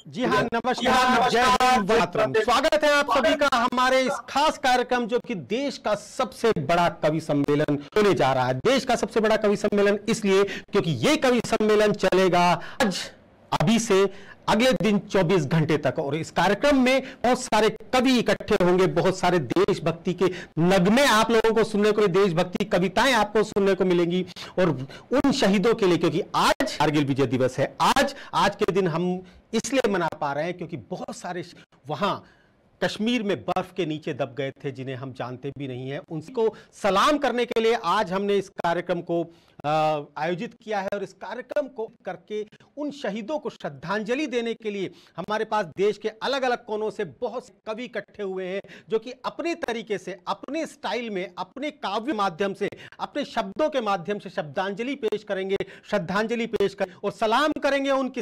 जी हाँ, नमस्कार, जय हिंद, वंदे मातरम। स्वागत है आप सभी का हमारे इस खास कार्यक्रम जो कि देश का सबसे बड़ा कवि सम्मेलन होने जा रहा है। देश का सबसे बड़ा कवि सम्मेलन इसलिए क्योंकि ये कवि सम्मेलन चलेगा आज अभी से अगले दिन 24 घंटे तक, और इस कार्यक्रम में बहुत सारे कवि इकट्ठे होंगे, बहुत सारे देशभक्ति के नगमे आप लोगों को सुनने को, देशभक्ति कविताएं आपको सुनने को मिलेंगी, और उन शहीदों के लिए, क्योंकि आज कारगिल विजय दिवस है। आज के दिन हम इसलिए मना पा रहे हैं क्योंकि बहुत सारे वहां कश्मीर में बर्फ के नीचे दब गए थे जिन्हें हम जानते भी नहीं हैं। उनको सलाम करने के लिए आज हमने इस कार्यक्रम को आयोजित किया है, और इस कार्यक्रम को करके उन शहीदों को श्रद्धांजलि देने के लिए हमारे पास देश के अलग अलग कोनों से बहुत से कवि इकट्ठे हुए हैं जो कि अपने तरीके से, अपने स्टाइल में, अपने काव्य माध्यम से, अपने शब्दों के माध्यम से श्रद्धांजलि पेश करेंगे, श्रद्धांजलि पेश कर और सलाम करेंगे उन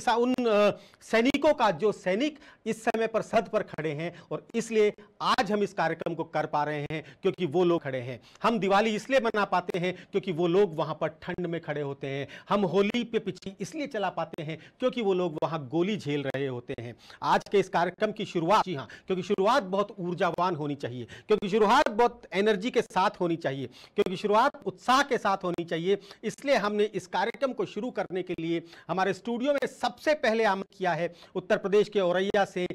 सैनिकों का जो सैनिक इस समय पर सद पर खड़े हैं। और इसलिए आज हम इस कार्यक्रम को कर पा रहे हैं क्योंकि वो लोग खड़े हैं। हम दिवाली इसलिए मना पाते हैं क्योंकि वो लोग वहां पर ठंड में खड़े होते हैं। हम होली पे पिछी इसलिए चला पाते हैं क्योंकि वो लोग वहां गोली झेल रहे होते हैं। आज के इस कार्यक्रम की शुरुआत, जी हां, क्योंकि शुरुआत बहुत ऊर्जावान होनी चाहिए, क्योंकि शुरुआत बहुत एनर्जी के साथ होनी चाहिए, क्योंकि शुरुआत उत्साह के साथ होनी चाहिए। इसलिए हमने इस कार्यक्रम को शुरू करने के लिए हमारे स्टूडियो में सबसे पहले आमंत्रित किया है उत्तर प्रदेश के औरैया से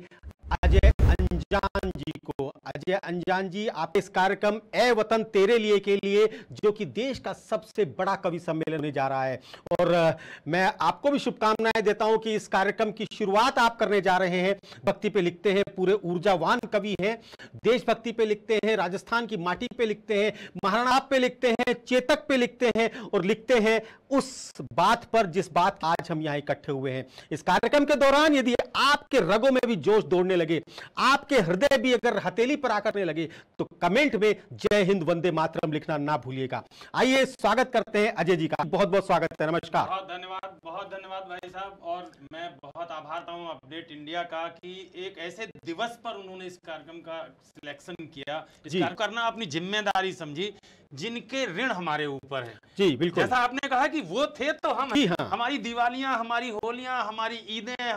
अजय अंजान जी को। अजय अंजान जी, आप इस कार्यक्रम ए वतन तेरे लिए के लिए, जो कि देश का सबसे बड़ा कवि सम्मेलन होने जा रहा है, और मैं आपको भी शुभकामनाएं देता हूं कि इस कार्यक्रम की शुरुआत आप करने जा रहे हैं। भक्ति पे लिखते हैं, पूरे ऊर्जावान कवि हैं, देशभक्ति पे लिखते हैं, राजस्थान की माटी पे लिखते हैं, महाराणा पे लिखते हैं, चेतक पे लिखते हैं, और लिखते हैं उस बात पर जिस बात आज हम यहां इकट्ठे हुए हैं। इस कार्यक्रम के दौरान यदि आपके रगों में भी जोश दौड़ने लगे, आपके हृदय भी अगर हथेली पर आकर लगे, तो कमेंट में जय हिंद वंदे मातरम लिखना ना भूलिएगा। आइए स्वागत करते हैं अजय जी का। बहुत बहुत स्वागत है, नमस्कार। बहुत धन्यवाद भाई साहब, और मैं बहुत आभार हूं अपडेट इंडिया का कि एक ऐसे दिवस पर उन्होंने इस कार्यक्रम का सिलेक्शन किया। इस कार्यक्रम करना अपनी जिम्मेदारी समझी, जिनके ऋण हमारे ऊपर है। जी बिल्कुल, जैसा आपने कहा कि वो थे तो हम, हाँ। हमारी दिवालियां, हमारी होलियां, हमारी ईदें,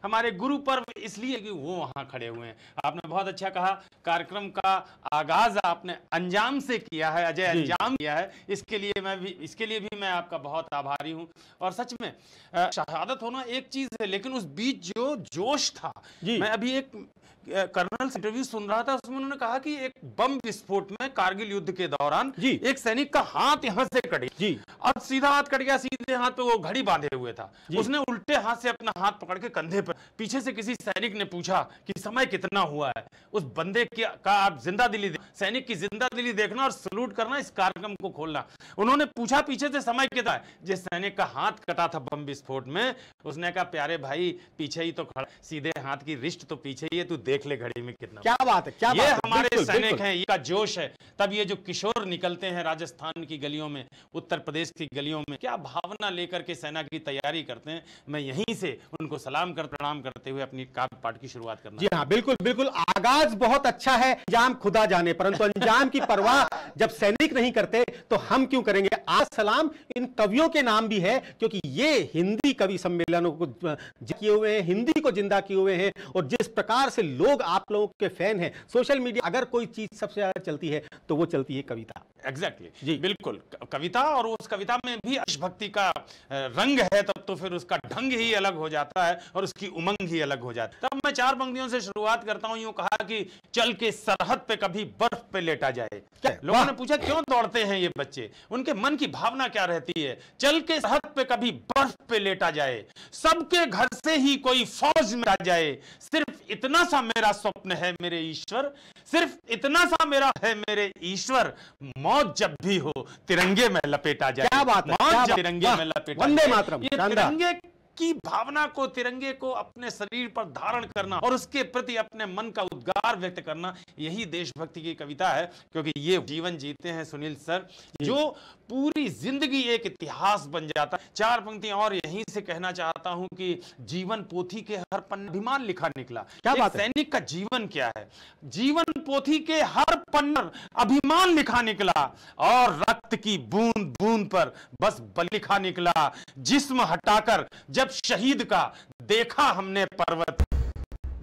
हमारे गुरु पर्व इसलिए कि वो वहां खड़े हुए हैं। आपने बहुत अच्छा कहा, कार्यक्रम का आगाज आपने अंजाम से किया है, अजय अंजाम किया है, इसके लिए भी मैं आपका बहुत आभारी हूं। और सच में शहादत होना एक चीज है, लेकिन उस बीच जो जोश था, मैं अभी एक कर्नल से इंटरव्यू सुन रहा था, उसमें उन्होंने कहा कि एक बम विस्फोट में कारगिल युद्ध के दौरान एक सैनिक का हाथ यहां से कट गया, और सीधा हाथ कट गया, सीधे हाथ पे वो घड़ी बांधे हुए था, उसने उल्टे हाथ से अपना हाथ पकड़ के कंधे पर, पीछे से किसी सैनिक ने पूछा कि समय कितना हुआ है। उस बंदे का आप जिंदा दिली, सैनिक की जिंदा दिली देखना और सलूट करना, इस कार्यक्रम को खोलना। उन्होंने पूछा पीछे से समय कितना है, जिस सैनिक का हाथ कटा था बम विस्फोट में, उसने कहा प्यारे भाई पीछे ही तो खड़ा, सीधे हाथ की रिस्ट तो पीछे ही है, तू देख ले घड़ी में कितना। क्या बात है, क्या ये बात है, हमारे सैनिक हैं, ये का जोश है। तब ये जो किशोर निकलते हैं राजस्थान की गलियों में, उत्तर प्रदेश की गलियों में, क्या भावना लेकर के सेना की तैयारी करते हैं। मैं यहीं से उनको सलाम कर प्रणाम करते हुए अपनी काव्य पाठ की शुरुआत करना। जी हाँ, बिल्कुल बिल्कुल, आगाज बहुत अच्छा है, अंजाम खुदा जाने, परंतु अंजाम की परवाह जब सैनिक नहीं करते तो हम क्यों करेंगे। आज सलाम इन कवियों के नाम भी है क्योंकि ये हिंदी कवि सम्मेलनों को किए हुए हैं, हिंदी को जिंदा किए हुए हैं, और जिस प्रकार से लोग आप लोगों के फैन हैं सोशल मीडिया, अगर कोई चीज सबसे ज्यादा चलती है तो वो चलती है कविता। एग्जैक्टली जी, बिल्कुल, कविता, और उस कविता में भी देशभक्ति का रंग है, तब तो फिर उसका ढंग ही अलग हो जाता है और उसकी उमंग ही अलग हो जाती है। तब मैं 4 पंक्तियों से शुरुआत करता हूं। यूं कहा कि चल के सरहद पे कभी बर्फ पे लेटा जाए। लोगों ने पूछा क्यों दौड़ते हैं ये बच्चे, उनके मन की भावना क्या रहती है। चल के सरहद पे कभी बर्फ पे लेटा जाए, सबके घर से ही कोई फौज में आ जाए, सिर्फ इतना सा मेरा स्वप्न है मेरे ईश्वर, सिर्फ इतना सा मेरा है मेरे ईश्वर, मौत जब भी हो तिरंगे में लपेटा जाए। क्या बात है, मौत तिरंगे में लपेटा वंदे मातरम। ये तिरंगे की भावना को, तिरंगे को अपने शरीर पर धारण करना और उसके प्रति अपने मन का उद्गार व्यक्त करना, यही देशभक्ति की कविता है। क्योंकि ये जीवन जीते हैं सुनील सर, जो पूरी जिंदगी एक इतिहास बन जाता। चार पंक्तियां और यहीं से कहना चाहता हूं कि जीवन पोथी के हर पन्ने अभिमान लिखा निकला। क्या बात है? सैनिक का जीवन क्या है? जीवन पोथी के हर पन्ने अभिमान लिखा निकला और रक्त की बूंद बूंद पर बस बल लिखा निकला। जिस्म हटाकर जब शहीद का देखा हमने पर्वत,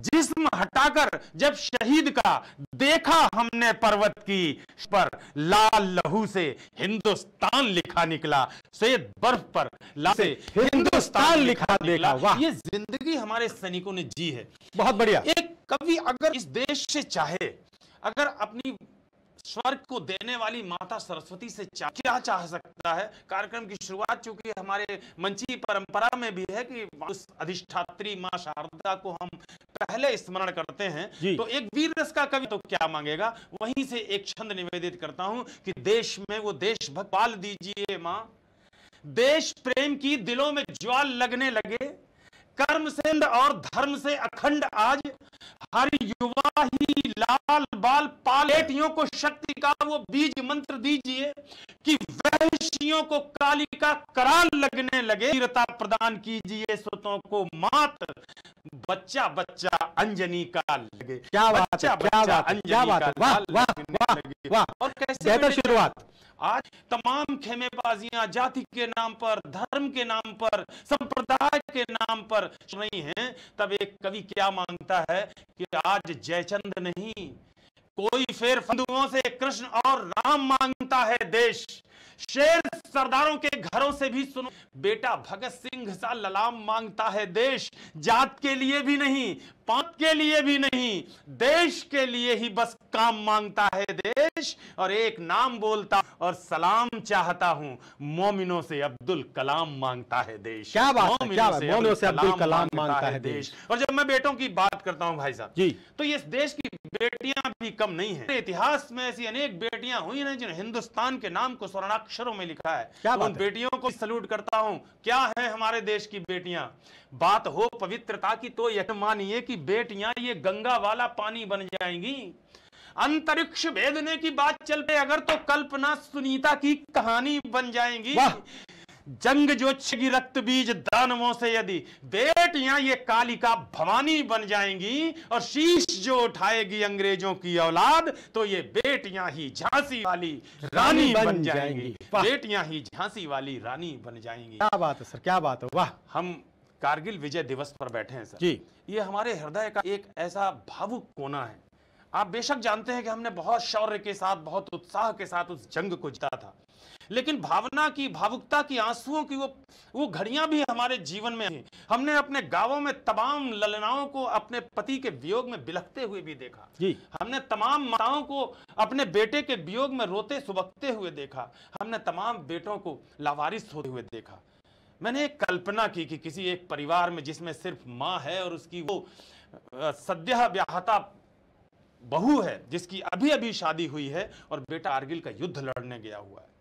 जिस्म हटाकर जब शहीद का देखा हमने पर्वत की पर लाल लहू से हिंदुस्तान लिखा निकला। श्वेत बर्फ पर लाल से हिंदुस्तान लिखा निकला। वाह, ये जिंदगी हमारे सैनिकों ने जी है। बहुत बढ़िया। एक कवि अगर इस देश से चाहे, अगर अपनी स्वर्ग को देने वाली माता सरस्वती से क्या चाह सकता है? कार्यक्रम की शुरुआत चूंकि हमारे मंची परंपरा में भी है कि उस अधिष्ठात्री मां शारदा को हम पहले स्मरण करते हैं, तो एक वीर रस का कवि तो क्या मांगेगा। वहीं से एक छंद निवेदित करता हूं कि देश में वो देशभक्त पाल दीजिए मां, देश प्रेम की दिलों में ज्वाल लगने लगे, कर्म से और धर्म से अखंड आज हर युवा ही लाल बाल पाल। बेटियों को शक्ति का वो बीज मंत्र दीजिए कि वैश्यों को काली का कराल लगने लगे। वीरता प्रदान कीजिए सुतों को मात, बच्चा बच्चा अंजनी का लगे। क्या बात है, क्या बात है, क्या बात है। वाह वाह वाह। और कैसे बेहतर शुरुआत। आज तमाम खेमेबाजियां जाति के नाम पर, धर्म के नाम पर, संप्रदाय के नाम पर नहीं है। तब एक कवि क्या मांगता है कि आज जयचंद नहीं, कोई फेर फंदुओं से कृष्ण और राम मांगता है देश। शेर सरदारों के घरों से भी सुनो, बेटा भगत सिंह सा ललाम मांगता है देश। जात के लिए भी नहीं, पात के लिए भी नहीं, देश के लिए ही बस काम मांगता है देश। और एक नाम बोलता और सलाम चाहता हूं, मोमिनों से अब्दुल कलाम मांगता है देश। क्या बात है, क्या बात है। मोमिनों से अब्दुल कलाम मांगता है देश। और जब मैं बेटों की बात करता हूं भाई साहब जी, तो ये देश की बेटियां भी कम नहीं है। इतिहास में ऐसी अनेक बेटियां हुई हैं जिन्होंने हिंदुस्तान के नाम को स्वर्णाक्षरों में लिखा है। क्या उन बेटियों को सैल्यूट करता हूं। क्या है हमारे देश की बेटियां? बात हो पवित्रता की तो यह मानिए कि बेटियां ये गंगा वाला पानी बन जाएंगी। अंतरिक्ष भेदने की बात चल पे अगर तो कल्पना सुनीता की कहानी बन जाएंगी। जंग जो छिगी रक्त बीज दानवों से यदि, बेटियां ये कालिका भवानी बन जाएंगी। और शीश जो उठाएगी अंग्रेजों की औलाद, तो ये बेटियां ही झांसी वाली रानी बन जाएंगी। बेटियां ही झांसी वाली रानी बन जाएंगी। क्या बात है सर, क्या बात है। वाह। हम कारगिल विजय दिवस पर बैठे हैं सर जी। ये हमारे हृदय का एक ऐसा भावुक कोना है। आप बेशक जानते हैं कि हमने बहुत शौर्य के साथ, बहुत उत्साह के साथ उस जंग को जीता था, लेकिन भावना की, भावुकता की, आंसुओं की वो घड़ियां भी हमारे जीवन में हैं। हमने अपने गांवों में तमाम ललनाओं को अपने पति के वियोग में बिलखते हुए भी देखा जी। हमने तमाम माताओं को अपने बेटे के वियोग में रोते सुबकते हुए देखा। हमने तमाम बेटों को लावारिस होते हुए देखा। मैंने एक कल्पना की कि किसी एक परिवार में जिसमें सिर्फ माँ है और उसकी वो सद्यः ब्याहता बहू है जिसकी अभी अभी शादी हुई है और बेटा कारगिल का युद्ध लड़ने गया हुआ है,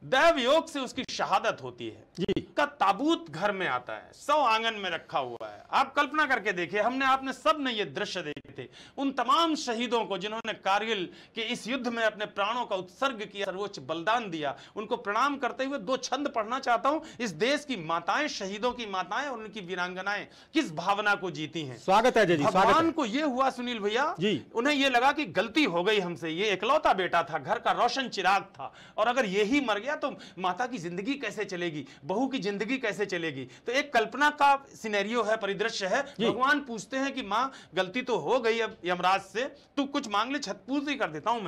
दैव योग से उसकी शहादत होती है जी। का ताबूत घर में आता है, 100 आंगन में रखा हुआ है। आप कल्पना करके देखिए, हमने आपने सब ने ये दृश्य देखे थे। उन तमाम शहीदों को जिन्होंने कारगिल के इस युद्ध में अपने प्राणों का उत्सर्ग किया, सर्वोच्च बलिदान दिया, उनको प्रणाम करते हुए 2 छंद पढ़ना चाहता हूं। इस देश की माताएं, शहीदों की माताएं और उनकी वीरांगनाएं किस भावना को जीती हैं। स्वागत है जी। भगवान को ये हुआ सुनील भैया जी, उन्हें ये लगा कि गलती हो गई हमसे, ये इकलौता बेटा था, घर का रोशन चिराग था, और अगर यही मर गया तो माता की जिंदगी कैसे चलेगी, बहू की जिंदगी कैसे चलेगी। तो एक कल्पना का सिनेरियो है, परिदृश्य है। भगवान पूछते हैं कि मां गलती तो हो गई, अब यमराज से तू कुछ मांग ले, छतपूर्ति कर देता हूं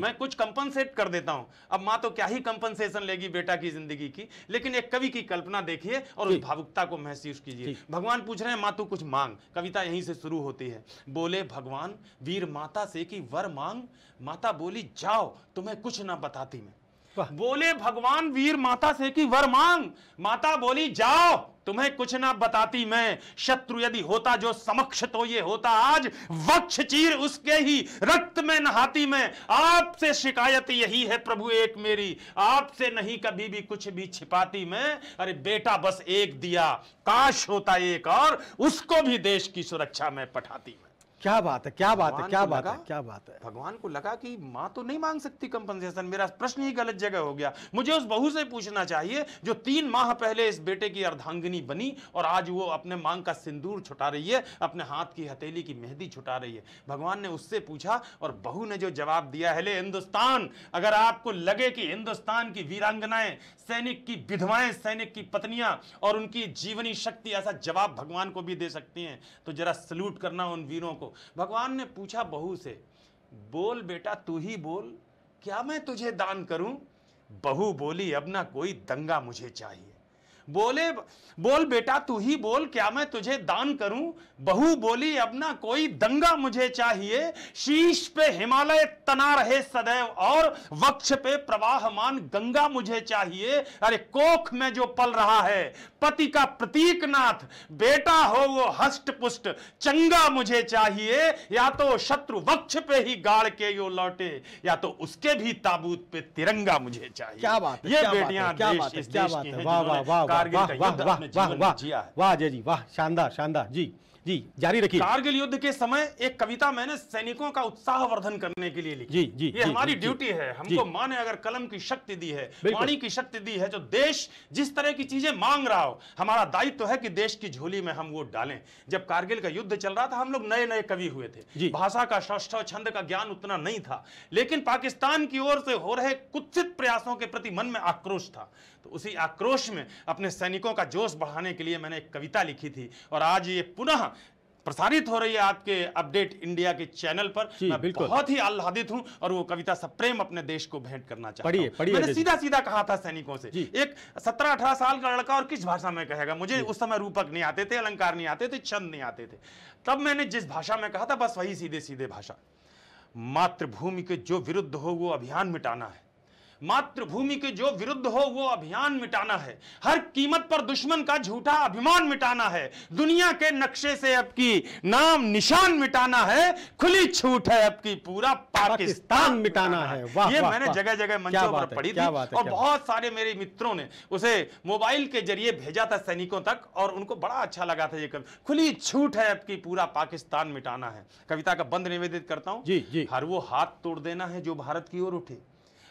मैं कुछ कंपनसेट कर देता हूं। अब मां तो क्या ही कंपनसेशन लेगी बेटा की जिंदगी की, लेकिन एक कवि की कल्पना देखिए और उस भावुकता को महसूस कीजिए। भगवान पूछ रहे हैं मां तू कुछ मांग। कविता यहीं से शुरू होती है। बोले भगवान वीर माता से कि वर मांग, माता बोली जाओ तुम्हें कुछ ना बताती मैं। बोले भगवान वीर माता से कि वर मांग, माता बोली जाओ तुम्हें कुछ ना बताती मैं। शत्रु यदि होता जो समक्ष तो ये होता आज, वक्ष चीर उसके ही रक्त में नहाती मैं। आपसे शिकायत यही है प्रभु एक मेरी, आपसे नहीं कभी भी कुछ भी छिपाती मैं। अरे बेटा बस एक दिया, काश होता एक और, उसको भी देश की सुरक्षा में पठाती मैं। क्या बात है, क्या बात है, भगवान क्या को बात लगा- है, क्या बात है। भगवान को लगा कि माँ तो नहीं मांग सकती कंपनसेशन, मेरा प्रश्न ही गलत जगह हो गया। मुझे उस बहू से पूछना चाहिए जो 3 माह पहले इस बेटे की अर्धांगिनी बनी और आज वो अपने मांग का सिंदूर छुटा रही है, अपने हाथ की हथेली की मेहंदी छुटा रही है। भगवान ने उससे पूछा और बहू ने जो जवाब दिया है, ले हिंदुस्तान, अगर आपको लगे कि हिंदुस्तान की वीरांगनाएं, सैनिक की विधवाएं, सैनिक की पत्नियां और उनकी जीवनी शक्ति ऐसा जवाब भगवान को भी दे सकती हैं, तो जरा सल्यूट करना उन वीरों को। भगवान ने पूछा बहू से, बोल बेटा तू ही बोल, क्या मैं तुझे दान करूं? बहू बोली, अब ना कोई दंगा मुझे चाहिए। बोल बेटा तू ही बोल, क्या मैं तुझे दान करूं? बहू बोली, अब ना कोई दंगा मुझे चाहिए। शीश पे हिमालय तना रहे सदैव और वक्ष पे प्रवाहमान गंगा मुझे चाहिए। अरे कोख में जो पल रहा है पति का प्रतीक नाथ, बेटा हो वो हष्ट पुष्ट चंगा मुझे चाहिए। या तो शत्रु वक्ष पे ही गाड़ के यो लौटे, या तो उसके भी ताबूत पे तिरंगा मुझे चाहिए। क्या बात है, ये क्या बात है, बेटियां क्या देश बात है, इस क्या देश बात की है। हैं वाह वाह जिन्होंने वाह कारगिल वाह का वाह युद्ध वाह अपने वाह जीवन वाह में जिया है। वाह जय जी, वाह, शानदार शानदार। जी जी, जारी रखिए। कारगिल युद्ध के समय एक कविता मैंने सैनिकों का उत्साहवर्धन करने के लिए लिखी। जी, जी, ये जी, हमारी जी, ड्यूटी है। हमको माँ ने अगर कलम की शक्ति दी है, बिल्कुल। वाणी की शक्ति दी है, जो देश जिस तरह की चीजें मांग रहा हो, हमारा दायित्व है कि देश की झोली में हम वो डालें। जब कारगिल का युद्ध चल रहा था, हम लोग नए नए कवि हुए थे, भाषा का, शौष्ठव, छंद का ज्ञान उतना नहीं था, लेकिन पाकिस्तान की ओर से हो रहे कुत्सित प्रयासों के प्रति मन में आक्रोश था। तो उसी आक्रोश में अपने सैनिकों का जोश बढ़ाने के लिए मैंने एक कविता लिखी थी और आज ये पुनः प्रसारित हो रही है आपके अपडेट इंडिया के चैनल पर। मैं बहुत ही आह्लादित हूं और वो कविता सप्रेम अपने देश को भेंट करना चाहता हूं। मैंने सीधा सीधा कहा था सैनिकों से, एक 17-18 साल का लड़का और किस भाषा में कहेगा? मुझे उस समय रूपक नहीं आते थे, अलंकार नहीं आते थे, छंद नहीं आते थे। तब मैंने जिस भाषा में कहा था, बस वही सीधे सीधे भाषा। मातृभूमि के जो विरुद्ध हो वो अभियान मिटाना है, मातृभूमि के जो विरुद्ध हो वो अभियान मिटाना है, हर कीमत पर दुश्मन का झूठा अभिमान मिटाना है, दुनिया के नक्शे से अब की नाम निशान मिटाना है, खुली छूट है अब की पूरा पाकिस्तान मिटाना है। ये मैंने जगह जगह मंचों पर पढ़ी थी और बहुत सारे मेरे मित्रों ने उसे मोबाइल के जरिए भेजा था सैनिकों तक और उनको बड़ा अच्छा लगा था। ये खुली छूट है अब की पूरा पाकिस्तान मिटाना है। कविता का बंद निवेदित करता हूं। हर वो हाथ तोड़ देना है जो भारत की ओर उठे,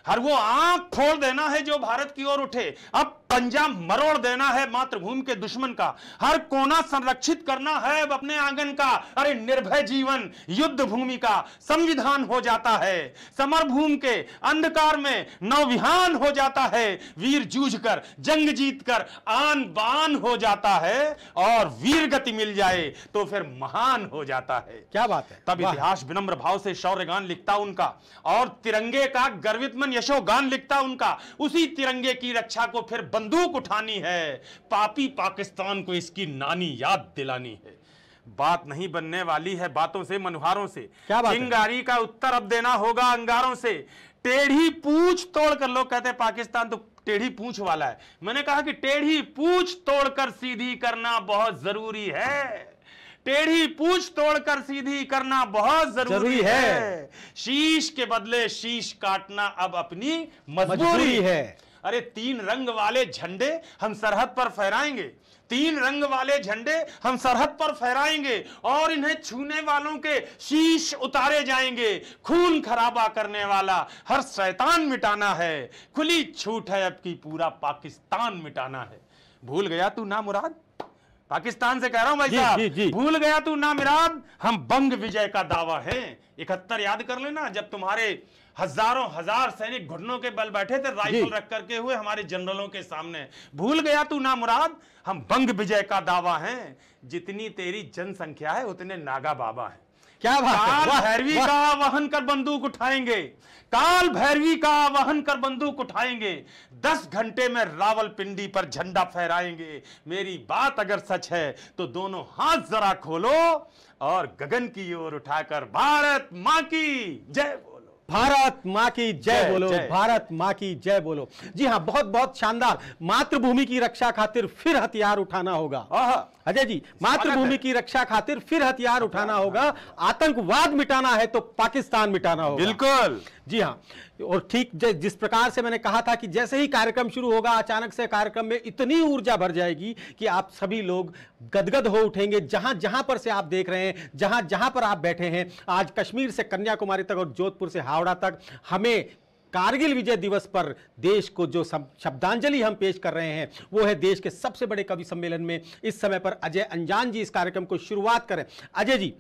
हर वो आंख फोड़ देना है जो भारत की ओर उठे, अब पंजा मरोड़ देना है मातृभूमि के दुश्मन का, हर कोना संरक्षित करना है अब अपने आंगन का। अरे निर्भय जीवन युद्ध भूमि का संविधान हो जाता है, समर भूमि के अंधकार में नौविहान हो जाता है, वीर जूझ कर जंग जीत कर आन बान हो जाता है और वीर गति मिल जाए तो फिर महान हो जाता है। क्या बात है। तब इतिहास विनम्र भाव से शौर्यगान लिखता उनका और तिरंगे का गर्वित मन यशोगान लिखता उनका। उसी तिरंगे की रक्षा को फिर बंदूक उठानी है, पापी पाकिस्तान को इसकी नानी याद दिलानी है। बात नहीं बनने वाली है बातों से, मनुहारों से, चिंगारी का उत्तर अब देना होगा अंगारों से। टेढ़ी पूछ तोड़कर, लोग कहते हैं पाकिस्तान तो टेढ़ी पूछ वाला है, मैंने कहा कि टेढ़ी पूछ तोड़कर सीधी करना बहुत जरूरी है, टेढ़ी पूछ तोड़कर सीधी करना बहुत जरूरी है, शीश के बदले शीश काटना अब अपनी मजबूरी है। अरे 3 रंग वाले झंडे हम सरहद पर फहराएंगे, 3 रंग वाले झंडे हम सरहद पर फहराएंगे और इन्हें छूने वालों के शीश उतारे जाएंगे। खून खराबा करने वाला हर शैतान मिटाना है, खुली छूट है अब की पूरा पाकिस्तान मिटाना है। भूल गया तू ना मुराद, पाकिस्तान से कह रहा हूं भाई साहब, भूल गया तू ना मुराद, हम बंग विजय का दावा है। 71 याद कर लेना, जब तुम्हारे हजारों हजार सैनिक घुटनों के बल बैठे थे राइफल रख करके हुए हमारे जनरलों के सामने। भूल गया तू ना मुराद, हम बंग विजय का दावा है, जितनी तेरी जनसंख्या है उतने नागा बाबा है। क्या काल भैरवी का आवाहन कर बंदूक उठाएंगे, काल भैरवी का आवाहन कर बंदूक उठाएंगे, 10 घंटे में रावलपिंडी पर झंडा फहराएंगे। मेरी बात अगर सच है तो दोनों हाथ जरा खोलो और गगन की ओर उठाकर भारत मां की जय बोलो, भारत मां की जय बोलो, भारत मां की जय बोलो। जी हां, बहुत बहुत शानदार। मातृभूमि की रक्षा खातिर फिर हथियार उठाना होगा, अजय जी, मातृभूमि की रक्षा खातिर फिर हथियार उठाना होगा, आतंकवाद मिटाना है तो पाकिस्तान मिटाना होगा। बिल्कुल जी हाँ, और ठीक जिस प्रकार से मैंने कहा था कि जैसे ही कार्यक्रम शुरू होगा अचानक से कार्यक्रम में इतनी ऊर्जा भर जाएगी कि आप सभी लोग गदगद हो उठेंगे। जहां जहां पर से आप देख रहे हैं, जहां जहां पर आप बैठे हैं, आज कश्मीर से कन्याकुमारी तक और जोधपुर से हावड़ा तक, हमें कारगिल विजय दिवस पर देश को जो शब्दांजलि हम पेश कर रहे हैं वो है देश के सबसे बड़े कवि सम्मेलन में। इस समय पर अजय अंजान जी इस कार्यक्रम को शुरुआत करें। अजय जी,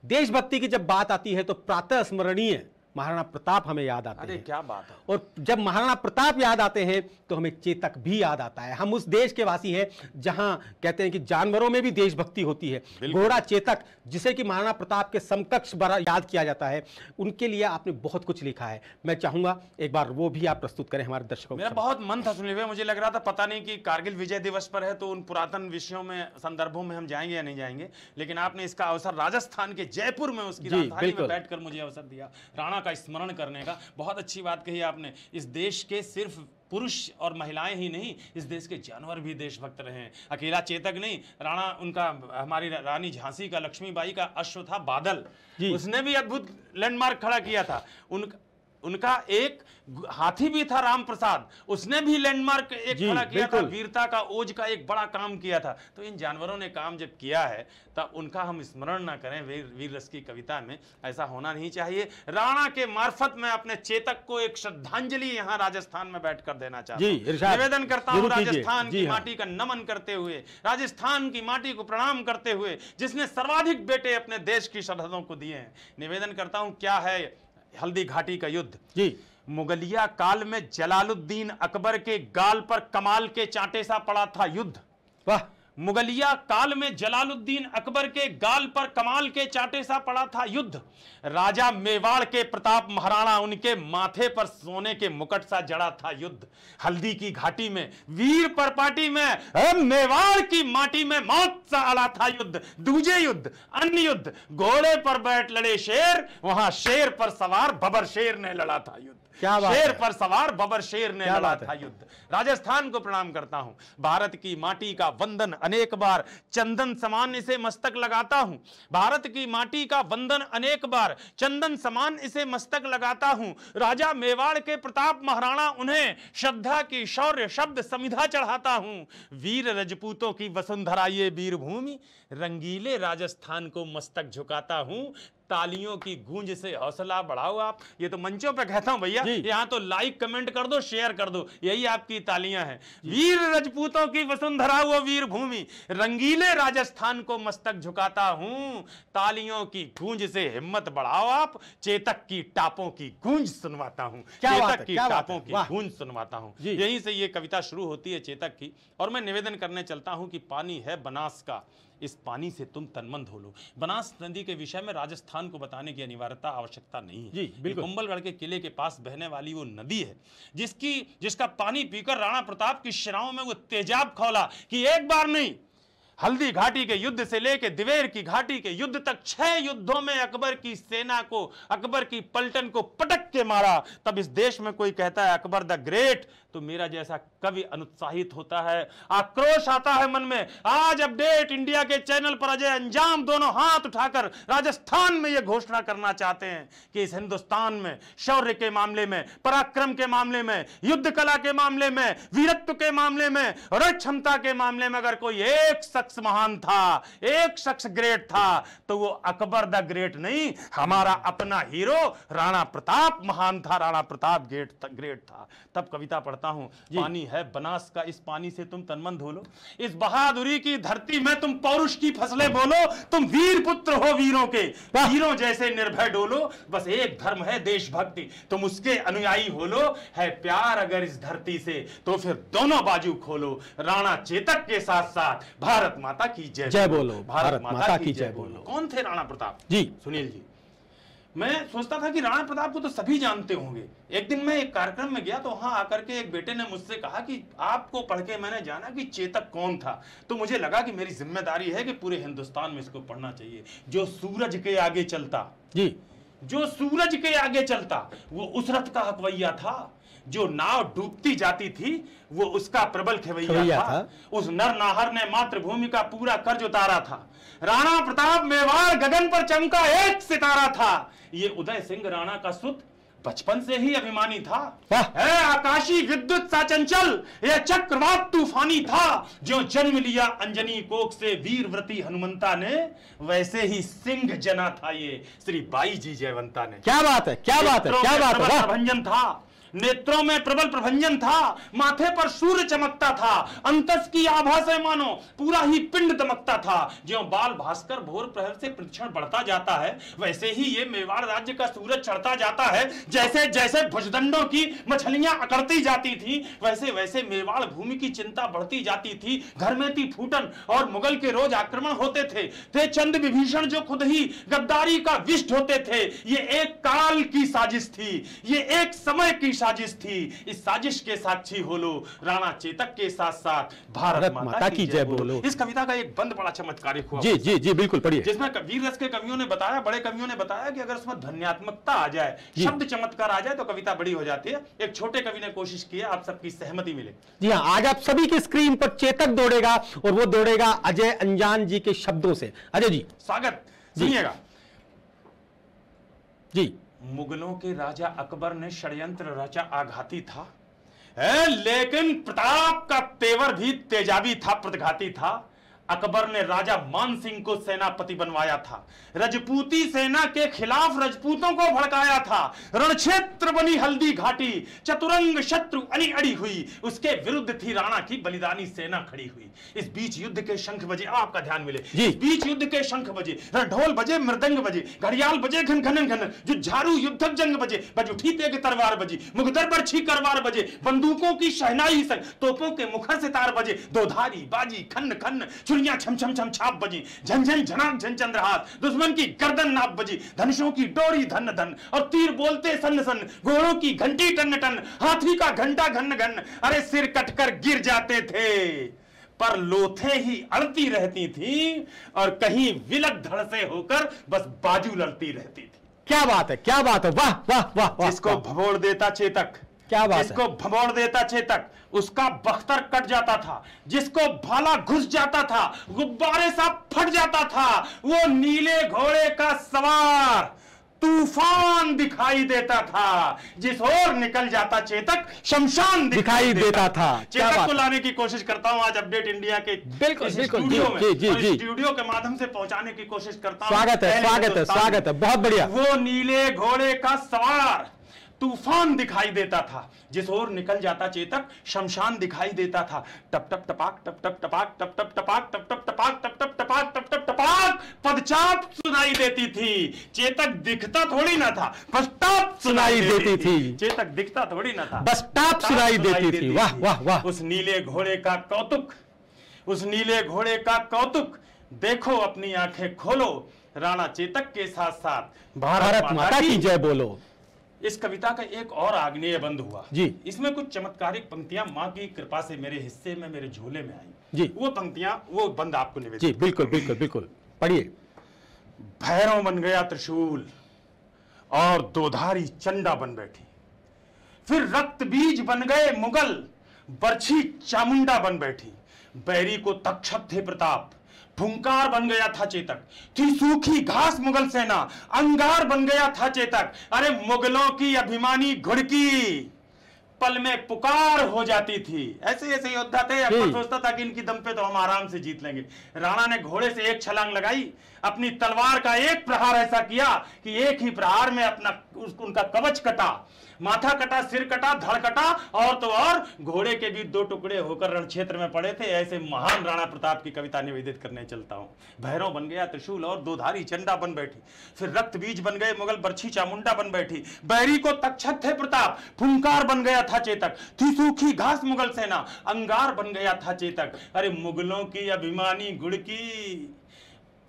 देशभक्ति की जब बात आती है तो प्रातः स्मरणीय महाराणा प्रताप हमें याद आते हैं। क्या बात है। और जब महाराणा प्रताप याद आते हैं तो हमें चेतक भी याद आता है। हम उस देश के वासी हैं जहां कहते हैं कि जानवरों में भी देशभक्ति होती है। घोड़ा चेतक, जिसे कि महाराणा प्रताप के समकक्ष याद किया जाता है, उनके लिए आपने बहुत कुछ लिखा है। मैं चाहूंगा एक बार वो भी आप प्रस्तुत करें हमारे दर्शकों को। मेरा बहुत मन था सुने हुए, मुझे लग रहा था पता नहीं कि कारगिल विजय दिवस पर है तो उन पुरातन विषयों में, संदर्भों में हम जाएंगे या नहीं जाएंगे, लेकिन आपने इसका अवसर राजस्थान के जयपुर में उसकी राजधानी में बैठकर मुझे अवसर दिया राणा का स्मरण करने का। बहुत अच्छी बात कही आपने। इस देश के सिर्फ पुरुष और महिलाएं ही नहीं, इस देश के जानवर भी देशभक्त रहे हैं। अकेला चेतक नहीं, राणा, उनका, हमारी रानी झांसी का, लक्ष्मीबाई का अश्व था बादल, उसने भी अद्भुत लैंडमार्क खड़ा किया था। उनका एक हाथी भी था राम प्रसाद, उसने भी लैंडमार्क एक खड़ा किया था, वीरता का, ओज का एक बड़ा काम किया था। तो इन जानवरों ने काम जब किया है तब उनका हम स्मरण ना करें वीर रस की कविता में, ऐसा होना नहीं चाहिए। राणा के मार्फत में अपने चेतक को एक श्रद्धांजलि यहाँ राजस्थान में बैठकर देना चाहता हूं। निवेदन करता हूं राजस्थान की माटी का नमन करते हुए, राजस्थान की माटी को प्रणाम करते हुए, जिसने सर्वाधिक बेटे अपने देश की सरहदों को दिए हैं। निवेदन करता हूं, क्या है हल्दी घाटी का युद्ध जी। मुगलिया काल में जलालुद्दीन अकबर के गाल पर कमाल के चांटे सा पड़ा था युद्ध। वाह। मुगलिया काल में जलालुद्दीन अकबर के गाल पर कमाल के चांटे सा पड़ा था युद्ध। राजा मेवाड़ के प्रताप महाराणा, उनके माथे पर सोने के मुकुट सा जड़ा था युद्ध। हल्दी की घाटी में, वीर परपाटी में, मेवाड़ की माटी में मौत सा अड़ा था युद्ध। दूजे युद्ध, अन्य युद्ध, घोड़े पर बैठ लड़े शेर, वहां शेर पर सवार बबर शेर ने लड़ा था युद्ध। शेर पर सवार बबर शेर ने लड़ा था युद्ध। राजस्थान को प्रणाम करता हूं। भारत की माटी का वंदन अनेक बार, चंदन समान इसे मस्तक लगाता हूं। भारत की माटी का वंदन अनेक बार, चंदन समान इसे मस्तक लगाता हूं। राजा मेवाड़ के प्रताप महाराणा, उन्हें श्रद्धा की शौर्य शब्द समिधा चढ़ाता हूं। वीर रजपूतों की वसुंधरा ये वीर भूमि, रंगीले राजस्थान को मस्तक झुकाता हूं। तालियों की गूंज से हौसला बढ़ाओ आप। ये तो मंचों पे कहता हूं भैया, यहां तो लाइक कमेंट कर दो, शेयर कर दो, यही आपकी तालियां हैं। वीर रजपूतों की वसुंधरा वो वीर भूमि, रंगीले राजस्थान को मस्तक झुकाता हूं। तालियों की गूंज से हिम्मत बढ़ाओ आप, चेतक की टापों की गूंज सुनवाता हूं। चेतक की टापों की गूंज सुनवाता हूं। यहीं से ये कविता शुरू होती है चेतक की। और मैं निवेदन करने चलता हूं कि पानी है बनास का, इस पानी से तुम तनमन धो लो। बनास नदी के विषय में राजस्थान को बताने की अनिवार्यता, आवश्यकता नहीं है। जी बिल्कुल। कुंभलगढ़ के किले के पास बहने वाली वो नदी है जिसका पानी पीकर राणा प्रताप की शिराओं में वो तेजाब खौला कि एक बार नहीं, हल्दी घाटी के युद्ध से लेकर दिवेर की घाटी के युद्ध तक 6 युद्धों में अकबर की सेना को, अकबर की पलटन को पटक के मारा। तब इस देश में कोई कहता है अकबर द ग्रेट, तो मेरा जैसा कवि अनुत्साहित होता है, आक्रोश आता है मन में। आज अपडेट इंडिया के चैनल पर अजय अंजाम दोनों हाथ उठाकर राजस्थान में यह घोषणा करना चाहते हैं कि इस हिंदुस्तान में शौर्य के मामले में, पराक्रम के मामले में, युद्ध कला के मामले में, वीरत्व के मामले में और क्षमता के मामले में अगर कोई एक शख्स महान था, एक शख्स ग्रेट था, तो वो अकबर द ग्रेट नहीं, हमारा अपना हीरो राणा प्रताप महान था, राणा प्रताप ग्रेट था। तब कविता पढ़ता हूं, पानी है बनास का, इस पानी से तुम तनमन धो लो। इस बहादुरी की धरती में तुम पौरुष की फसलें बोलो। तुम वीर पुत्र हो वीरों के, वीरों जैसे निर्भय डोलो। बस एक धर्म है देशभक्ति, तुम उसके अनुयायी हो लो। है प्यार अगर इस धरती से तो फिर दोनों बाजू खोलो। राणा चेतक के साथ साथ भारत माता की जय बोलो, भारत माता की जय बोलो। कौन थे राणा प्रताप जी? सुनील जी, मैं सोचता था कि राणा प्रताप को तो सभी जानते होंगे। एक दिन मैं एक कार्यक्रम में गया तो वहां आकर के एक बेटे ने मुझसे कहा कि आपको पढ़ के मैंने जाना कि चेतक कौन था। तो मुझे लगा कि मेरी जिम्मेदारी है कि पूरे हिंदुस्तान में इसको पढ़ना चाहिए। जो सूरज के आगे चलता जी, जो सूरज के आगे चलता, वो उस रथ का हकवैया था जो नाव डूबती जाती थी वो उसका प्रबल खेवैया था। उस नरनाहर ने मातृभूमि का पूरा कर्ज उतारा था। राणा प्रताप मेवाड़ गगन पर चमका एक सितारा था। ये उदय सिंह राणा का सुत बचपन से ही अभिमानी था। है आकाशी विद्युत सा चंचल, यह चक्रवात तूफानी था। जो जन्म लिया अंजनी कोख से वीरव्रती हनुमंता ने, वैसे ही सिंह जना था ये श्री बाई जी जयवंता ने। क्या बात है, क्या बात है, क्या बात है। प्रभंजन था, नेत्रों में प्रबल प्रभंजन था, माथे पर सूर्य चमकता था, अंतस की आभा से मानो पूरा ही पिंड दमकता था। ज्यों बाल भास्कर भोर प्रहर से प्रतिक्षण बढ़ता जाता है, वैसे ही ये मेवाड़ राज्य का सूरज चढ़ता जाता है। जैसे जैसे भुजदंडों की मछलियां अकड़ती जाती थी, वैसे वैसे मेवाड़ भूमि की चिंता बढ़ती जाती थी। घर में थी फूटन और मुगल के रोज आक्रमण होते थे चंद विभीषण जो खुद ही गद्दारी का विष्ट होते थे। ये एक काल की साजिश थी, ये एक समय की साजिश थी। इस साजिश के साक्षी हो लो राणा चेतक के साथ साथ भारत माता की जय बोलो। इस कविता का एक बंद बड़ा चमत्कारिक हुआ। जी जी जी बिल्कुल पढ़िए। जिसमें वीर रस के कवियों ने बताया, बड़े कवियों ने बताया कि अगर उसमें ध्वन्यात्मकता आ जाए, शब्द चमत्कार आ जाए तो कविता बड़ी हो जाती है। एक छोटे कवि ने कोशिश की है, आप सबकी सहमति मिले। जी हाँ, आज आप सभी की स्क्रीन पर चेतक दौड़ेगा और वो दौड़ेगा अजय अंजान जी के शब्दों से। अजय जी स्वागत, सुनिएगा जी। मुगलों के राजा अकबर ने षड्यंत्र रचा आघाती था, लेकिन प्रताप का तेवर भी तेजाबी था, प्रतिघाती था। अकबर ने राजा मान सिंह को सेनापति बनवाया था, रजपूती सेना के खिलाफ रजपूतों को भड़काया था। रणक्षेत्र बनी हल्दी घाटी, चतुरंग शत्रु अड़ी अड़ी हुई, उसके विरुद्ध थी राणा की बलिदानी सेना खड़ी हुई। इस बीच युद्ध के शंख बजे, आपका ध्यान मिले, इस बीच युद्ध के शंख बजे, ढोल बजे, मृदंग बजे, घड़ियाल बजे, घन घन घन, जुझारू युद्धक जंग बजे, बज उठी तेग तलवार बजी, मुगदर बरछी करवार बजे, बंदूकों की शहनाई संग, तोपों के मुखर से तार बजे, दोधारी बाजी खन्न खन्न, छुरियां छम छम छम छाप बजी, झन झन झनाक झन चंद्रहास, दुश्मन की गर्दन नाप बजी, धनुषों की डोरी धन धन और तीर बोलते सन सन, घोड़ों की घंटी टन टन, हाथी का घंटा घन घन। अरे सिर कटकर गिर जाते थे पर लोथे ही अड़ती रहती थी और कहीं विलक धड़ से होकर बस बाजू लड़ती रहती थी। क्या बात है, क्या बात है, वाह वाह वाह। जिसको भभोड़ देता चेतक, क्या बात है, जिसको भभोड़ देता चेतक, उसका बख्तर कट जाता था। जिसको भाला घुस जाता था, गुब्बारे सा फट जाता था। वो नीले घोड़े का सवार तूफान दिखाई देता था। जिस ओर निकल जाता चेतक, शमशान दिखाई देता था। चेतक को लाने की कोशिश करता हूं आज अपडेट इंडिया के स्टूडियो में, स्टूडियो के माध्यम से पहुंचाने की कोशिश करता हूं। स्वागत है, स्वागत है, स्वागत है, बहुत बढ़िया। वो नीले घोड़े का सवार तूफान दिखाई देता था। जिस ओर निकल जाता चेतक, शमशान दिखाई देता था। टप टप टपाक, टप टप टपाक, टप टप टपाक, टप टप टपाक, टप टप टपाक, टप टप टपाक, पदचाप सुनाई देती थी। चेतक दिखता थोड़ी ना था, बस टाप सुनाई देती थी। चेतक दिखता थोड़ी ना था, बस टाप सुनाई देती थी। वाह वाह वाह। उस नीले घोड़े का कौतुक, उस नीले घोड़े का कौतुक देखो, अपनी आंखें खोलो, राणा चेतक के साथ साथ भारत माता की जय बोलो। इस कविता का एक और आग्नेय बंद हुआ जी। इसमें कुछ चमत्कारिक पंक्तियां मां की कृपा से मेरे हिस्से में, मेरे झोले में आई जी। वो पंक्तियां, वो बंद आपको निवेदित। जी बिल्कुल बिल्कुल बिल्कुल पढ़िए। भैरव बन गया त्रिशूल और दोधारी चंडा बन बैठी, फिर रक्त बीज बन गए मुगल, बरछी चामुंडा बन बैठी। बैरी को तक्षक थे प्रताप, फुंकार बन गया था चेतक। थी सूखी घास मुगल सेना, अंगार बन गया था चेतक। अरे मुगलों की अभिमानी घुड़की पल में पुकार हो जाती थी। ऐसे ऐसे योद्धा थे, अकबर सोचता था कि इनकी दम पे तो हम आराम से जीत लेंगे। राणा ने घोड़े से एक छलांग लगाई, अपनी तलवार का एक प्रहार ऐसा किया कि एक ही प्रहार में अपना उनका कवच कटा, माथा कटा, सिर कटा, धड़ कटा और तो और घोड़े के भी दो टुकड़े होकर रण क्षेत्र में पड़े थे। ऐसे महान राणा प्रताप की कविता निवेदित करने चलता हूं। भैरव बन गया त्रिशूल और दोधारी चंडा बन बैठी, फिर रक्त बीज बन गए मुगल, बरछी चामुंडा बन बैठी। बैरी को तक्षक थे प्रताप, फुंकार बन गया था चेतक। थी सूखी घास मुगल सेना, अंगार बन गया था चेतक। अरे मुगलों की अभिमानी घुड़की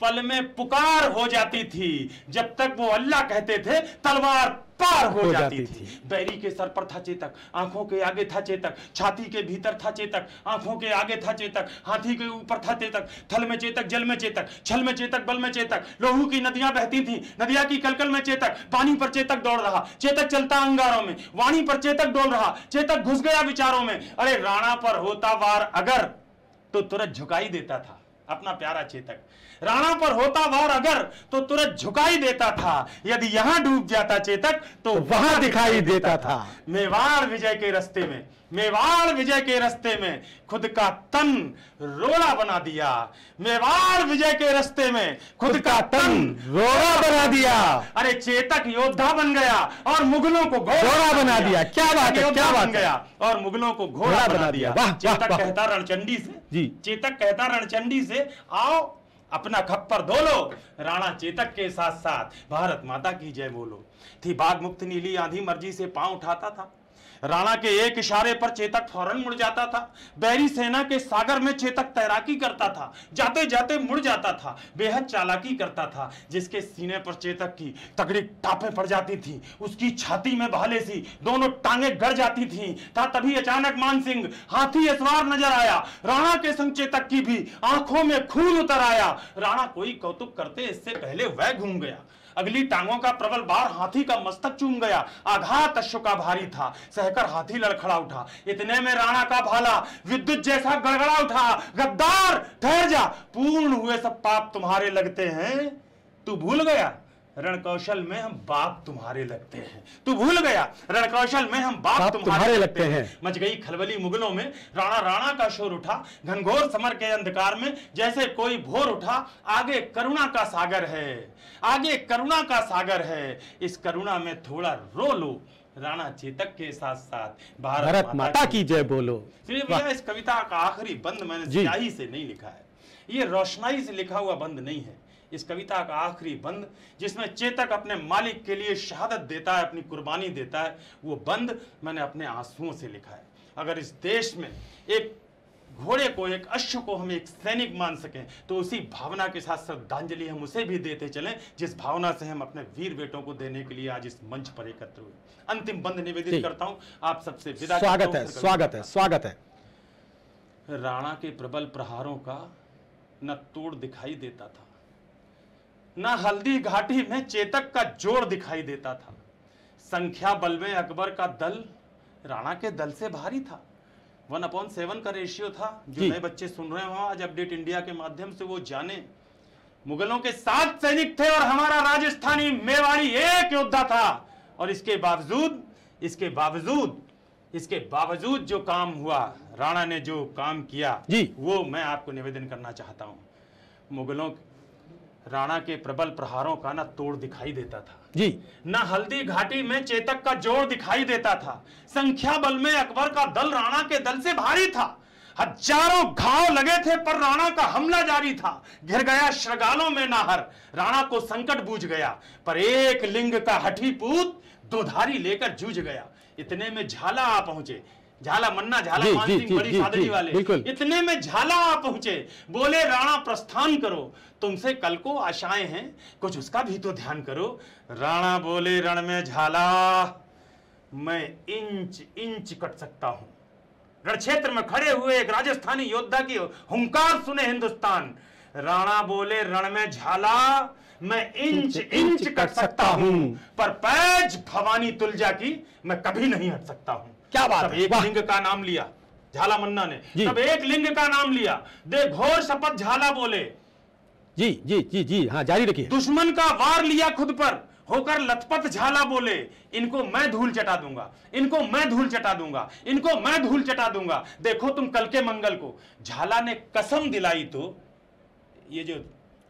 पल में पुकार हो जाती थी। जब तक वो अल्लाह कहते थे तलवार पार हो जाती थी। बैरी के सर पर था चेतक, आंखों के आगे था चेतक, छाती के भीतर था चेतक, आंखों के आगे था चेतक, हाथी के ऊपर था चेतक, थल में चेतक, जल में चेतक, छल में चेतक, बल में चेतक, लोहू की नदियां बहती थी, नदिया की कलकल में चेतक, पानी पर चेतक दौड़ रहा, चेतक चलता अंगारों में, वाणी पर चेतक डोल रहा, चेतक घुस गया विचारों में। अरे राणा पर होता वार अगर तो तुरंत झुकाई देता था अपना प्यारा चेतक। राणा पर होता वार अगर तो तुरंत झुकाई देता था। यदि यहां डूब जाता चेतक तो वहां दिखाई देता था। मेवाड़ विजय के रास्ते में, मेवाड़ विजय के रास्ते में खुद का तन रोड़ा बना दिया। मेवाड़ विजय के रास्ते में खुद का तन रोड़ा बना दिया। अरे चेतक योद्धा बन गया और मुगलों को घोड़ा बना दिया। क्या बात है, क्या बात गया और मुगलों को घोड़ा बना दिया। चेतक वाह, कहता रणचंडी से जी, चेतक कहता रणचंडी से, आओ अपना खप्पर धो लो। राणा चेतक के साथ साथ भारत माता की जय बोलो। थी बाघ मुक्त नीली आंधी मर्जी से पांव उठाता था। राणा के एक इशारे पर चेतक फौरन मुड़ जाता था। बैरी सेना के सागर में चेतक तैराकी करता था, जाते जाते मुड़ जाता था, बेहद चालाकी करता था। जिसके सीने पर चेतक की तगड़ी टापें पड़ जाती थी, उसकी छाती में भाले सी दोनों टांगे गड़ जाती थी। तभी अचानक मानसिंह हाथी असवार नजर आया। राणा के संग चेतक की भी आंखों में खून उतर आया। राणा कोई कौतुक करते इससे पहले वह घूम गया। अगली टांगों का प्रबल बार हाथी का मस्तक चूम गया। आघात अश्व का भारी था, सहकर हाथी लड़खड़ा उठा। इतने में राणा का भाला विद्युत जैसा गड़गड़ा उठा। गद्दार ठहर जा, पूर्ण हुए सब पाप तुम्हारे लगते हैं। तू भूल गया रणकौशल में हम बाप तुम्हारे लगते हैं। तू भूल गया रणकौशल में हम बाप तुम्हारे लगते हैं। मच गई खलबली मुगलों में, राणा राणा का शोर उठा। घनघोर समर के अंधकार में जैसे कोई भोर उठा। आगे करुणा का सागर है, आगे करुणा का सागर है। इस करुणा में थोड़ा रो लो। राणा चेतक के साथ साथ भारत माता की जय बोलो। भैया इस कविता का आखिरी बंद मैंने स्याही से नहीं लिखा है, ये रोशनाई से लिखा हुआ बंद नहीं है। इस कविता का आखिरी बंद जिसमें चेतक अपने मालिक के लिए शहादत देता है, अपनी कुर्बानी देता है, वो बंद मैंने अपने आंसुओं से लिखा है। अगर इस देश में एक घोड़े को, एक अश्व को हम एक सैनिक मान सकें तो उसी भावना के साथ श्रद्धांजलि हम उसे भी देते चलें जिस भावना से हम अपने वीर बेटों को देने के लिए आज इस मंच पर एकत्र हुए। अंतिम बंद निवेदित करता हूं आप सबसे विदा। स्वागत है, स्वागत है, स्वागत है। राणा के प्रबल प्रहारों का न तोड़ दिखाई देता था, ना हल्दी घाटी में चेतक का जोड़ दिखाई देता था। संख्या बल में अकबर का दल राणा के दल से भारी था। 1/7 का रेशियो था। जो नए बच्चे सुन रहे हो आज अपडेट इंडिया के माध्यम से वो जाने, मुगलों के 7 सैनिक थे और हमारा राजस्थानी मेवाड़ी एक योद्धा था। और इसके बावजूद जो काम हुआ, राणा ने जो काम किया वो मैं आपको निवेदन करना चाहता हूं। मुगलों राणा के प्रबल प्रहारों का ना तोड़ दिखाई देता था जी, ना हल्दी घाटी में चेतक का जोड़ दिखाई देता था। संख्या बल में अकबर का दल राणा के दल से भारी था। हजारों घाव लगे थे पर राणा का हमला जारी था। घिर गया श्रगालों में नाहर, राणा को संकट बूझ गया। पर एक लिंग का हठी पूत दोधारी लेकर जूझ गया। इतने में झाला आ पहुंचे, झाला मन्ना, झाला मानसिंह बड़ी सादगी वाले। इतने में झाला आ पहुंचे, बोले राणा प्रस्थान करो, तुमसे कल को आशाएं हैं, कुछ उसका भी तो ध्यान करो। राणा बोले रण में झाला मैं इंच इंच कट सकता हूं। रण क्षेत्र में खड़े हुए एक राजस्थानी योद्धा की हुंकार सुने हिंदुस्तान। राणा बोले रण में झाला मैं इंच इंच कट सकता हूं, पर पैज भवानी तुलजा की मैं कभी नहीं हट सकता हूं। क्या बात है। एक लिंग का नाम लिया झाला मन्ना ने, तब एक लिंग का नाम लिया, दे घोर शपथ झाला बोले। जी जी जी जी हाँ, जारी रखिए। दुश्मन का वार लिया खुद पर, होकर लथपथ झाला बोले, इनको मैं धूल चटा दूंगा, इनको मैं धूल चटा दूंगा, इनको मैं धूल चटा दूंगा, देखो तुम कल के मंगल को। झाला ने कसम दिलाई तो ये जो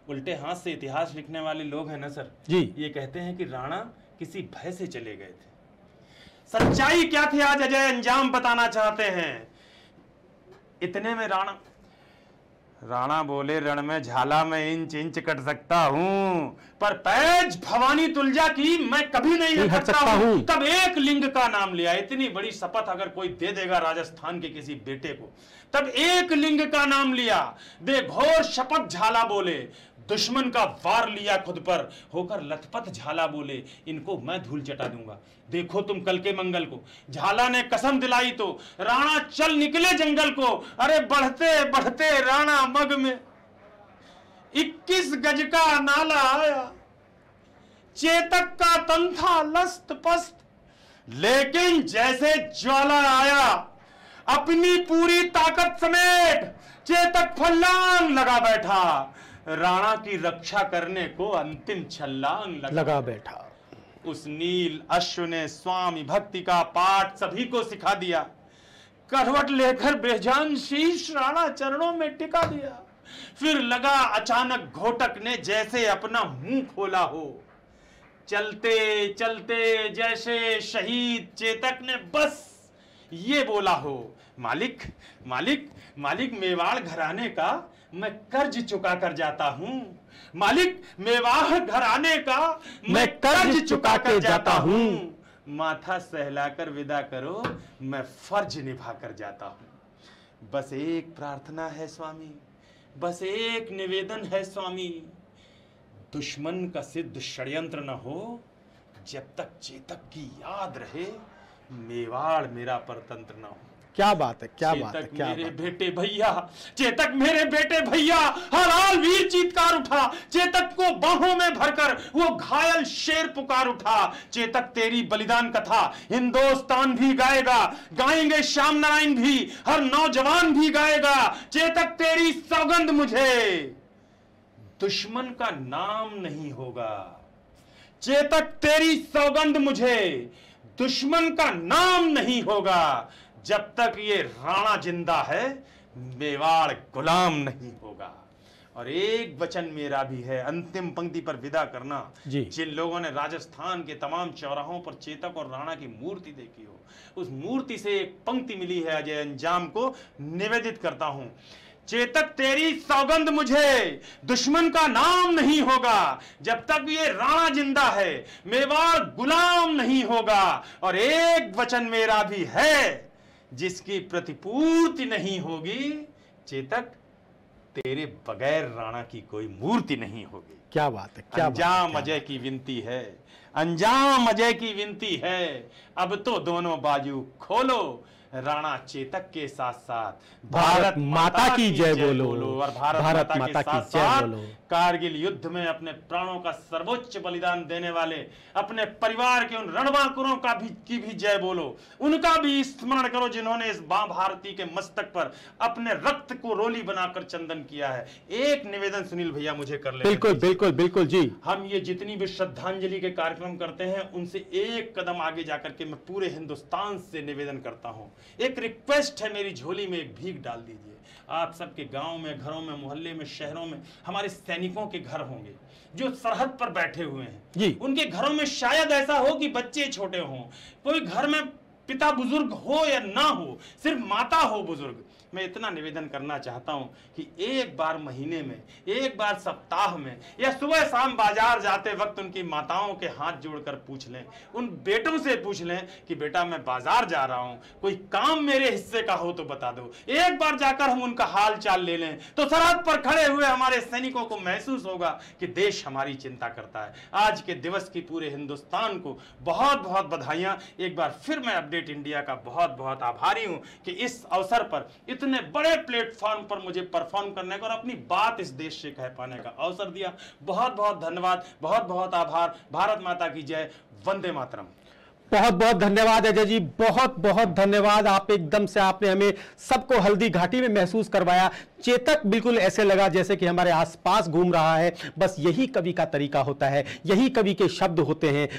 उल्टे हाथ से इतिहास लिखने वाले लोग हैं ना सर जी, ये कहते हैं कि राणा किसी भय से चले गए थे। सच्चाई क्या थी आज अजय अंजाम बताना चाहते हैं। इतने में राणा बोले रण में झाला मैं इंच इंच कट सकता हूं, पर पैज भवानी तुलजा की मैं कभी नहीं हट सकता हूं। तब एक लिंग का नाम लिया। इतनी बड़ी शपथ अगर कोई दे देगा राजस्थान के किसी बेटे को, तब एक लिंग का नाम लिया, दे घोर शपथ झाला बोले, दुश्मन का वार लिया खुद पर, होकर लथपथ झाला बोले, इनको मैं धूल चटा दूंगा। देखो तुम कल के मंगल को। झाला ने कसम दिलाई तो राणा चल निकले जंगल को। अरे बढ़ते बढ़ते राणा मग में 21 गज का नाला आया। चेतक का तन था लस्त पस्त, लेकिन जैसे ज्वाला आया, अपनी पूरी ताकत समेत चेतक फल्लांग लगा बैठा। राणा की रक्षा करने को अंतिम छलांग लगा बैठा। उस नील अश्व ने स्वामी भक्ति का पाठ सभी को सिखा दिया। करवट लेकर बेजान शीश राणा चरणों में टिका दिया। फिर लगा अचानक घोटक ने जैसे अपना मुंह खोला हो। चलते चलते जैसे शहीद चेतक ने बस ये बोला हो, मालिक मालिक मालिक मेवाड़ घराने का मैं कर्ज चुका कर जाता हूँ। मालिक मेवाड़ घराने का मैं कर्ज चुका कर जाता हूँ। माथा सहलाकर विदा करो, मैं फर्ज निभा कर जाता हूँ। बस एक प्रार्थना है स्वामी, बस एक निवेदन है स्वामी, दुश्मन का सिद्ध षड्यंत्र न हो। जब तक चेतक की याद रहे, मेवाड़ मेरा परतंत्र न हो। क्या बात है, क्या बात है, क्या मेरे बेटे भैया, चेतक मेरे बेटे भैया। हर हाल वीर चीत्कार उठा। चेतक को बाहों में भरकर वो घायल शेर पुकार उठा। चेतक तेरी बलिदान कथा हिंदुस्तान भी गाएगा, गाएंगे श्याम नारायण भी, हर नौजवान भी गाएगा। चेतक तेरी सौगंध मुझे दुश्मन का नाम नहीं होगा। चेतक तेरी सौगंध मुझे दुश्मन का नाम नहीं होगा। जब तक ये राणा जिंदा है, मेवाड़ गुलाम नहीं होगा। और एक वचन मेरा भी है अंतिम पंक्ति पर विदा करना। जिन लोगों ने राजस्थान के तमाम चौराहों पर चेतक और राणा की मूर्ति देखी हो, उस मूर्ति से एक पंक्ति मिली है, अजय अंजाम को निवेदित करता हूं। चेतक तेरी सौगंध मुझे दुश्मन का नाम नहीं होगा। जब तक ये राणा जिंदा है, मेवाड़ गुलाम नहीं होगा। और एक वचन मेरा भी है, जिसकी प्रतिपूर्ति नहीं होगी। चेतक तेरे बगैर राणा की कोई मूर्ति नहीं होगी। क्या बात है, क्या अंजाम अजय की विनती है, अंजाम अजय की विनती है। अब तो दोनों बाजू खोलो, राणा चेतक के साथ साथ भारत माता की जय बोलो। और भारत माता की जय बोलो। कारगिल युद्ध में अपने प्राणों का सर्वोच्च बलिदान देने वाले अपने परिवार के उन रणबांकुरों की भी जय बोलो। उनका भी स्मरण करो जिन्होंने इस मां भारती के मस्तक पर अपने रक्त को रोली बनाकर चंदन किया है। एक निवेदन सुनील भैया मुझे कर ले। बिल्कुल बिल्कुल बिल्कुल जी। हम ये जितनी भी श्रद्धांजलि के कार्यक्रम करते हैं, उनसे एक कदम आगे जाकर के मैं पूरे हिंदुस्तान से निवेदन करता हूं, एक रिक्वेस्ट है, मेरी झोली में एक भीख डाल दीजिए। आप सबके गांव में, घरों में, मोहल्ले में, शहरों में हमारे सैनिकों के घर होंगे जो सरहद पर बैठे हुए हैं जी। उनके घरों में शायद ऐसा हो कि बच्चे छोटे हों, कोई घर में पिता बुजुर्ग हो या ना हो, सिर्फ माता हो बुजुर्ग। मैं इतना निवेदन करना चाहता हूं कि एक बार महीने में, एक बार सप्ताह में, या सुबह शाम बाजार जाते वक्त उनकी माताओं के हाथ जोड़कर पूछ लें, उन बेटों से पूछ लें कि बेटा मैं बाजार जा रहा हूं, कोई काम मेरे हिस्से का हो तो बता दो। एक बार जाकर हम उनका हाल चाल ले लें तो सरहद पर खड़े हुए हमारे सैनिकों को महसूस होगा कि देश हमारी चिंता करता है। आज के दिवस की पूरे हिंदुस्तान को बहुत बहुत बधाइयां। एक बार फिर मैं अपडेट इंडिया का बहुत बहुत आभारी हूं कि इस अवसर पर इतने बड़े प्लेटफॉर्म पर मुझे परफॉर्म करने का और अपनी बात इस देश से कह पाने का अवसर दिया। बहुत बहुत धन्यवाद, बहुत बहुत आभार। भारत माता की जय, वंदे मातरम। बहुत बहुत धन्यवाद अजय जी, बहुत बहुत धन्यवाद। आप एकदम से आपने हमें सबको हल्दी घाटी में महसूस करवाया। चेतक बिल्कुल ऐसे लगा जैसे कि हमारे आसपास घूम रहा है। बस यही कवि का तरीका होता है, यही कवि के शब्द होते हैं।